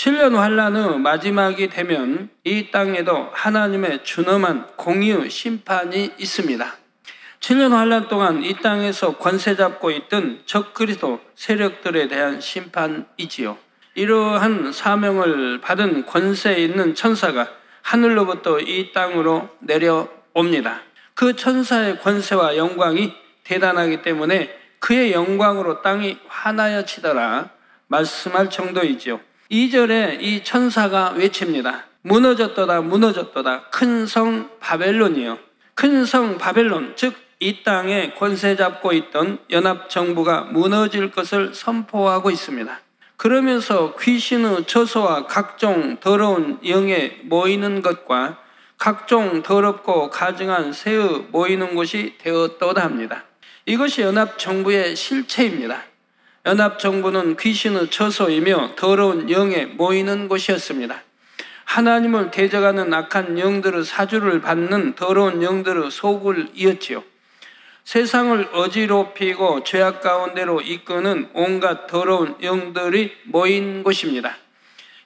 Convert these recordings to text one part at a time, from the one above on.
7년 환란 후 마지막이 되면 이 땅에도 하나님의 준엄한 공의 심판이 있습니다. 7년 환란 동안 이 땅에서 권세 잡고 있던 적그리스도 세력들에 대한 심판이지요. 이러한 사명을 받은 권세 있는 천사가 하늘로부터 이 땅으로 내려옵니다. 그 천사의 권세와 영광이 대단하기 때문에 그의 영광으로 땅이 화나여 치더라 말씀할 정도이지요. 2절에 이 천사가 외칩니다. 무너졌도다 무너졌도다 큰 성 바벨론이요. 큰 성 바벨론, 즉 이 땅에 권세 잡고 있던 연합정부가 무너질 것을 선포하고 있습니다. 그러면서 귀신의 처소와 각종 더러운 영에 모이는 것과 각종 더럽고 가증한 새의 모이는 곳이 되었도다 합니다. 이것이 연합정부의 실체입니다. 연합정부는 귀신의 처소이며 더러운 영에 모이는 곳이었습니다. 하나님을 대적하는 악한 영들의 사주를 받는 더러운 영들의 소굴이었지요. 세상을 어지럽히고 죄악 가운데로 이끄는 온갖 더러운 영들이 모인 곳입니다.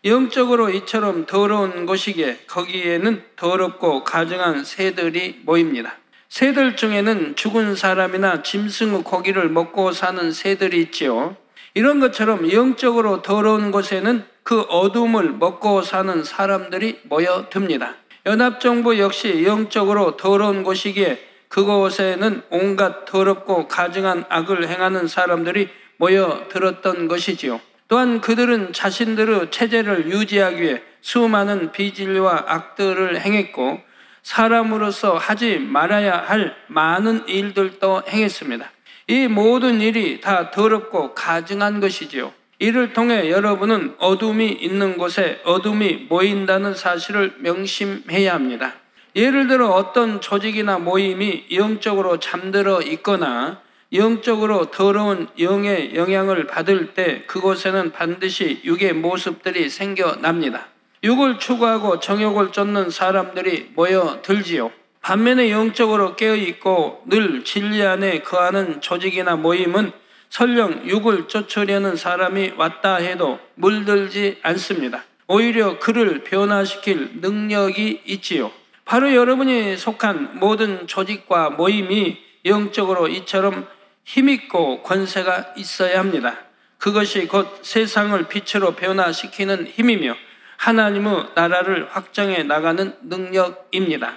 영적으로 이처럼 더러운 곳이기에 거기에는 더럽고 가증한 새들이 모입니다. 새들 중에는 죽은 사람이나 짐승의 고기를 먹고 사는 새들이 있지요. 이런 것처럼 영적으로 더러운 곳에는 그 어둠을 먹고 사는 사람들이 모여듭니다. 연합정부 역시 영적으로 더러운 곳이기에 그곳에는 온갖 더럽고 가증한 악을 행하는 사람들이 모여들었던 것이지요. 또한 그들은 자신들의 체제를 유지하기 위해 수많은 비진리와 악들을 행했고 사람으로서 하지 말아야 할 많은 일들도 행했습니다. 이 모든 일이 다 더럽고 가증한 것이지요. 이를 통해 여러분은 어둠이 있는 곳에 어둠이 모인다는 사실을 명심해야 합니다. 예를 들어 어떤 조직이나 모임이 영적으로 잠들어 있거나 영적으로 더러운 영의 영향을 받을 때 그곳에는 반드시 육의 모습들이 생겨납니다. 육을 추구하고 정욕을 쫓는 사람들이 모여들지요. 반면에 영적으로 깨어있고 늘 진리 안에 거하는 조직이나 모임은 설령 육을 쫓으려는 사람이 왔다 해도 물들지 않습니다. 오히려 그를 변화시킬 능력이 있지요. 바로 여러분이 속한 모든 조직과 모임이 영적으로 이처럼 힘있고 권세가 있어야 합니다. 그것이 곧 세상을 빛으로 변화시키는 힘이며 하나님의 나라를 확장해 나가는 능력입니다.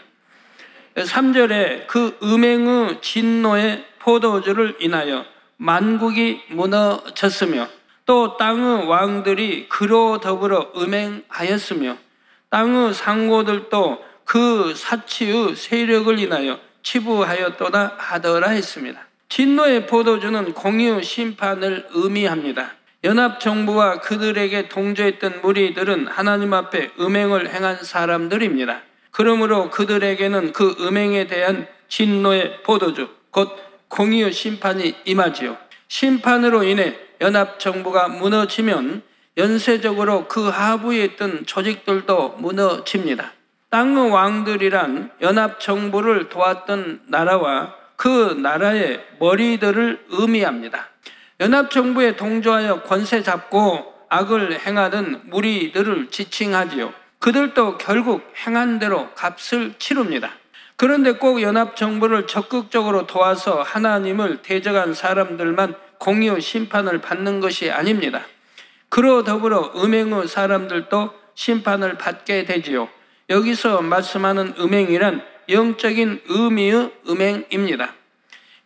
3절에 그 음행의 진노의 포도주를 인하여 만국이 무너졌으며 또 땅의 왕들이 그로 더불어 음행하였으며 땅의 상고들도 그 사치의 세력을 인하여 치부하였도다 하더라 했습니다. 진노의 포도주는 공의의 심판을 의미합니다. 연합정부와 그들에게 동조했던 무리들은 하나님 앞에 음행을 행한 사람들입니다. 그러므로 그들에게는 그 음행에 대한 진노의 포도주, 곧 공의의 심판이 임하지요. 심판으로 인해 연합정부가 무너지면 연쇄적으로 그 하부에 있던 조직들도 무너집니다. 땅의 왕들이란 연합정부를 도왔던 나라와 그 나라의 머리들을 의미합니다. 연합정부에 동조하여 권세 잡고 악을 행하던 무리들을 지칭하지요. 그들도 결국 행한 대로 값을 치릅니다. 그런데 꼭 연합정부를 적극적으로 도와서 하나님을 대적한 사람들만 공의의 심판을 받는 것이 아닙니다. 그로 더불어 음행의 사람들도 심판을 받게 되지요. 여기서 말씀하는 음행이란 영적인 의미의 음행입니다.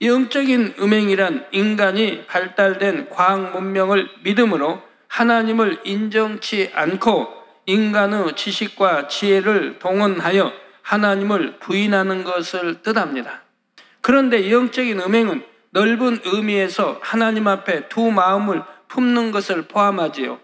영적인 음행이란 인간이 발달된 과학 문명을 믿음으로 하나님을 인정치 않고 인간의 지식과 지혜를 동원하여 하나님을 부인하는 것을 뜻합니다. 그런데 영적인 음행은 넓은 의미에서 하나님 앞에 두 마음을 품는 것을 포함하지요.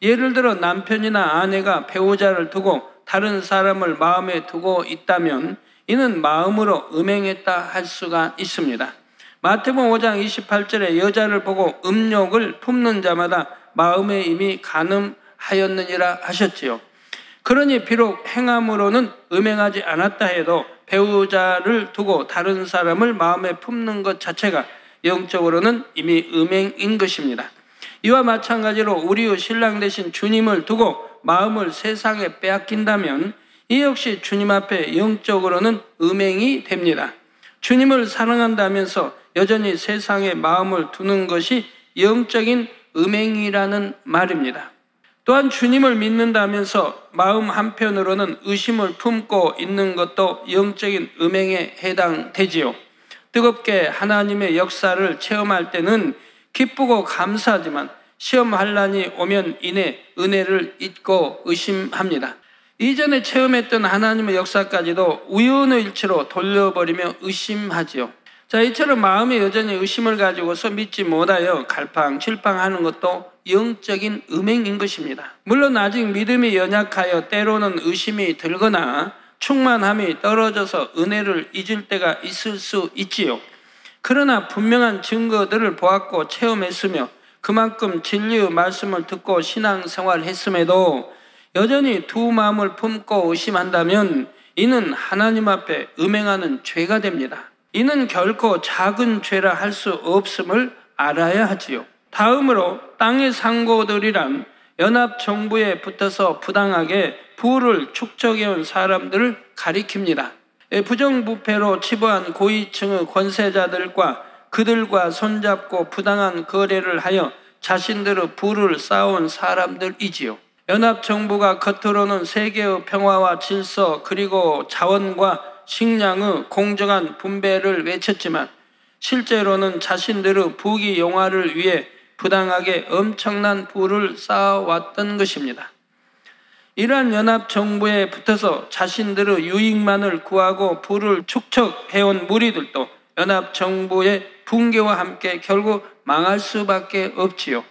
예를 들어 남편이나 아내가 배우자를 두고 다른 사람을 마음에 두고 있다면 이는 마음으로 음행했다 할 수가 있습니다. 마태복음 5장 28절에 여자를 보고 음욕을 품는 자마다 마음에 이미 간음하였느니라 하셨지요. 그러니 비록 행함으로는 음행하지 않았다 해도 배우자를 두고 다른 사람을 마음에 품는 것 자체가 영적으로는 이미 음행인 것입니다. 이와 마찬가지로 우리의 신랑 되신 주님을 두고 마음을 세상에 빼앗긴다면 이 역시 주님 앞에 영적으로는 음행이 됩니다. 주님을 사랑한다면서 여전히 세상에 마음을 두는 것이 영적인 음행이라는 말입니다. 또한 주님을 믿는다면서 마음 한편으로는 의심을 품고 있는 것도 영적인 음행에 해당되지요. 뜨겁게 하나님의 역사를 체험할 때는 기쁘고 감사하지만 시험 환난이 오면 이내 은혜를 잊고 의심합니다. 이전에 체험했던 하나님의 역사까지도 우연의 일치로 돌려버리며 의심하지요. 자, 이처럼 마음에 여전히 의심을 가지고서 믿지 못하여 갈팡질팡하는 것도 영적인 음행인 것입니다. 물론 아직 믿음이 연약하여 때로는 의심이 들거나 충만함이 떨어져서 은혜를 잊을 때가 있을 수 있지요. 그러나 분명한 증거들을 보았고 체험했으며 그만큼 진리의 말씀을 듣고 신앙생활을 했음에도 여전히 두 마음을 품고 의심한다면 이는 하나님 앞에 음행하는 죄가 됩니다. 이는 결코 작은 죄라 할 수 없음을 알아야 하지요. 다음으로 땅의 상고들이란 연합정부에 붙어서 부당하게 부를 축적해온 사람들을 가리킵니다. 부정부패로 치부한 고위층의 권세자들과 그들과 손잡고 부당한 거래를 하여 자신들의 부를 쌓아온 사람들이지요. 연합정부가 겉으로는 세계의 평화와 질서 그리고 자원과 식량의 공정한 분배를 외쳤지만 실제로는 자신들의 부귀 영화를 위해 부당하게 엄청난 부를 쌓아왔던 것입니다. 이러한 연합정부에 붙어서 자신들의 유익만을 구하고 부를 축적해온 무리들도 연합정부의 붕괴와 함께 결국 망할 수밖에 없지요.